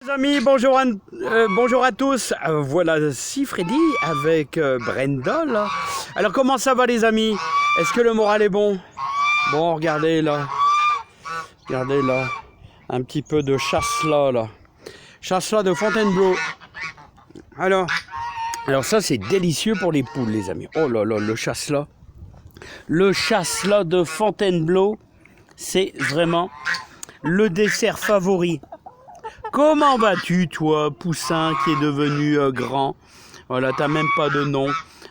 Les amis, bonjour à tous. Voilà si Freddy avec Brenda là. Alors comment ça va les amis? Est-ce que le moral est bon? Bon, regardez là. Regardez là. Un petit peu de chasselas là. Chasselas de Fontainebleau. Alors ça c'est délicieux pour les poules les amis. Oh là là, le chasselas. Le chasselas de Fontainebleau, c'est vraiment le dessert favori. Comment vas-tu, toi, poussin qui est devenu grand? Voilà, t'as même pas de nom.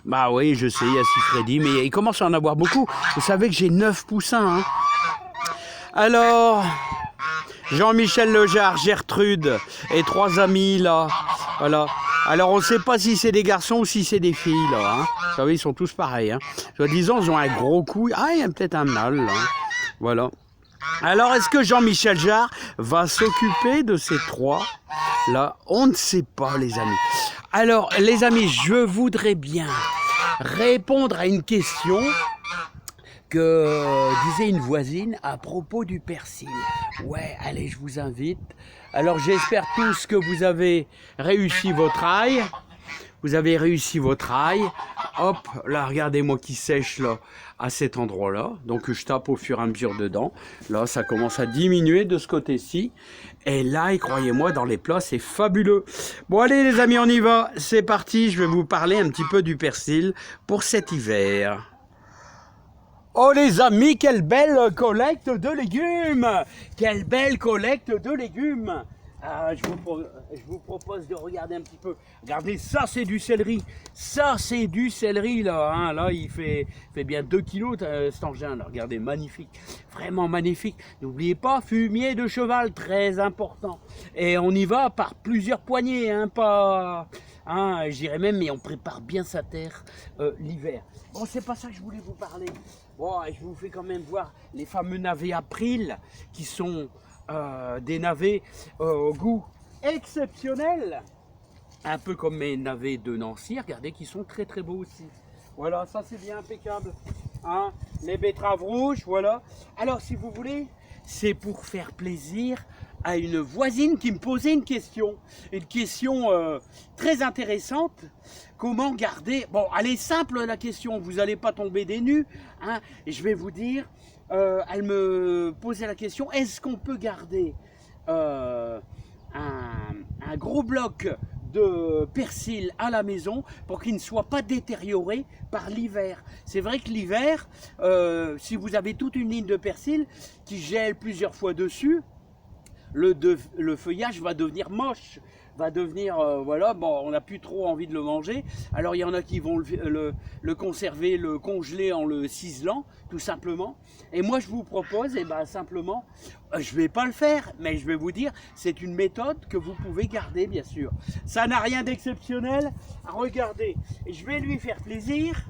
Bah oui, je sais, il y a Freddy, mais il commence à en avoir beaucoup. Vous savez que j'ai 9 poussins, hein. Alors, Jean-Michel Lejar, Gertrude et 3 amis, là. Voilà. Alors, on ne sait pas si c'est des garçons ou si c'est des filles, là. Hein. Vous savez, ils sont tous pareils. Hein. Soi-disant, ils ont un gros cou. Ah, il y a peut-être un mâle, là. Voilà. Alors, est-ce que Jean-Michel Jarre va s'occuper de ces 3 là? On ne sait pas, les amis. Alors, les amis, je voudrais bien répondre à une question que disait une voisine à propos du persil. Ouais, allez, je vous invite. Alors, j'espère tous que vous avez réussi votre ail. Vous avez réussi votre ail. Hop, là, regardez-moi qui sèche là, à cet endroit-là. Donc, je tape au fur et à mesure dedans. Là, ça commence à diminuer de ce côté-ci. Et là, et croyez-moi, dans les plats, c'est fabuleux. Bon, allez, les amis, on y va. C'est parti. Je vais vous parler un petit peu du persil pour cet hiver. Oh, les amis, quelle belle collecte de légumes! Quelle belle collecte de légumes! Je vous propose de regarder un petit peu. Regardez, ça c'est du céleri. Ça c'est du céleri là. Hein. Là il fait bien 2 kilos cet engin là. Regardez, magnifique. Vraiment magnifique. N'oubliez pas, fumier de cheval, très important. Et on y va par plusieurs poignées. Hein, pas... Hein, je dirais même, mais on prépare bien sa terre l'hiver. Bon, c'est pas ça que je voulais vous parler. Bon, je vous fais quand même voir les fameux navets April qui sont... des navets au goût exceptionnel, un peu comme mes navets de Nancy, regardez, qui sont très très beaux aussi. Voilà, ça c'est bien impeccable. Hein, les betteraves rouges, voilà. Alors si vous voulez, c'est pour faire plaisir à une voisine qui me posait une question très intéressante. Comment garder... Bon, elle est simple la question, vous n'allez pas tomber des nues. Hein, et je vais vous dire... elle me posait la question, est-ce qu'on peut garder un gros bloc de persil à la maison pour qu'il ne soit pas détérioré par l'hiver? C'est vrai que l'hiver, si vous avez toute une ligne de persil qui gèle plusieurs fois dessus, le feuillage va devenir moche, va devenir, voilà, bon, on n'a plus trop envie de le manger. Alors il y en a qui vont le conserver, le congeler en le ciselant, tout simplement. Et moi je vous propose, et ben simplement, je vais pas le faire, mais je vais vous dire, c'est une méthode que vous pouvez garder, bien sûr. Ça n'a rien d'exceptionnel. Regardez, et je vais lui faire plaisir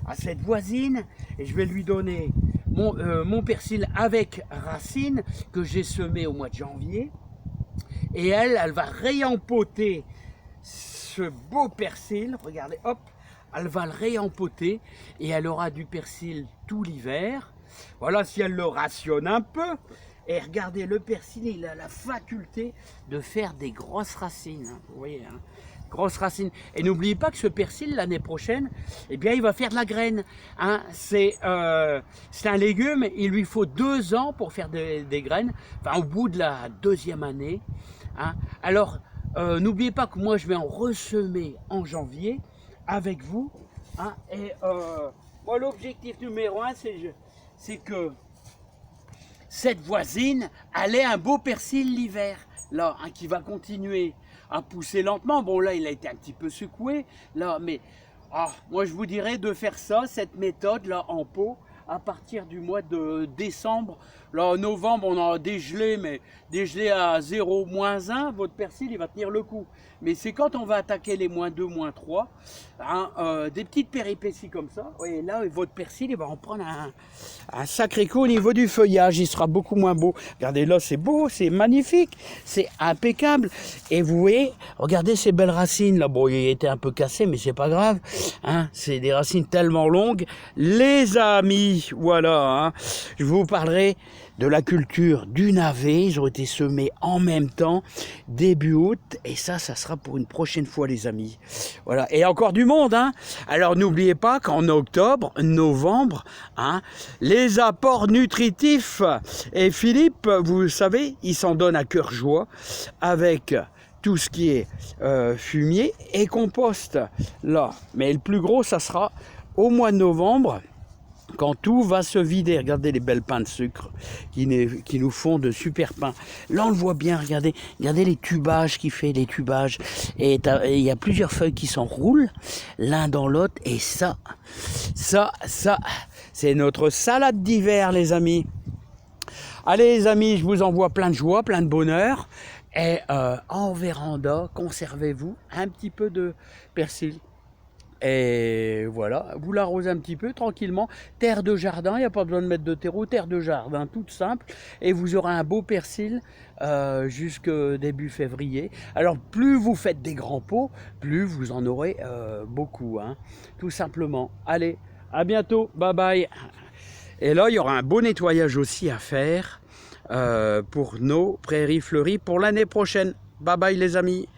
à cette voisine, et je vais lui donner mon persil avec racines que j'ai semé au mois de janvier. Et elle va réempoter ce beau persil. Regardez, hop, elle va le réempoter et elle aura du persil tout l'hiver. Voilà, si elle le rationne un peu. Et regardez, le persil, il a la faculté de faire des grosses racines. Vous voyez, hein, grosses racines. Et n'oubliez pas que ce persil, l'année prochaine, eh bien, il va faire de la graine. Hein. C'est un légume, il lui faut 2 ans pour faire des graines. Enfin, au bout de la 2e année. Hein. Alors, n'oubliez pas que moi, je vais en ressemer en janvier avec vous. Hein. Et moi, l'objectif numéro 1, c'est que cette voisine, elle ait un beau persil l'hiver, là, hein, qui va continuer à pousser lentement. Bon, là, il a été un petit peu secoué, là, mais moi, je vous dirais de faire ça, cette méthode, là, en pot, à partir du mois de décembre. Là, en novembre, on a dégelé, mais dégelé à 0, -1, votre persil, il va tenir le coup. Mais c'est quand on va attaquer les -2, -3, hein, des petites péripéties comme ça. Et là, votre persil, il va en prendre un sacré coup au niveau du feuillage. Il sera beaucoup moins beau. Regardez là, c'est beau, c'est magnifique, c'est impeccable. Et vous voyez, regardez ces belles racines là. Bon, il était un peu cassé, mais c'est pas grave. Hein, c'est des racines tellement longues. Les amis, voilà, hein, je vous parlerai de la culture du navet. Ils ont été semés en même temps, début août. Et ça sera pour une prochaine fois, les amis. Voilà. Et encore du monde, hein. Alors, n'oubliez pas qu'en octobre, novembre, hein, les apports nutritifs. Et Philippe, vous savez, il s'en donne à cœur joie avec tout ce qui est fumier et compost. Là. Mais le plus gros, ça sera au mois de novembre, quand tout va se vider. Regardez les belles pains de sucre qui nous font de super pains. Là, on le voit bien, regardez les tubages qu'il fait, les tubages. Et il y a plusieurs feuilles qui s'enroulent l'un dans l'autre. Et ça, c'est notre salade d'hiver, les amis. Allez, les amis, je vous envoie plein de joie, plein de bonheur. Et en véranda, conservez-vous un petit peu de persil. Et voilà, vous l'arrosez un petit peu tranquillement. Terre de jardin, il n'y a pas besoin de mettre de terreau, terre de jardin, toute simple. Et vous aurez un beau persil jusqu'au début février. Alors plus vous faites des grands pots, plus vous en aurez beaucoup, hein, tout simplement. Allez, à bientôt, bye bye. Et là, il y aura un beau nettoyage aussi à faire pour nos prairies fleuries pour l'année prochaine. Bye bye les amis.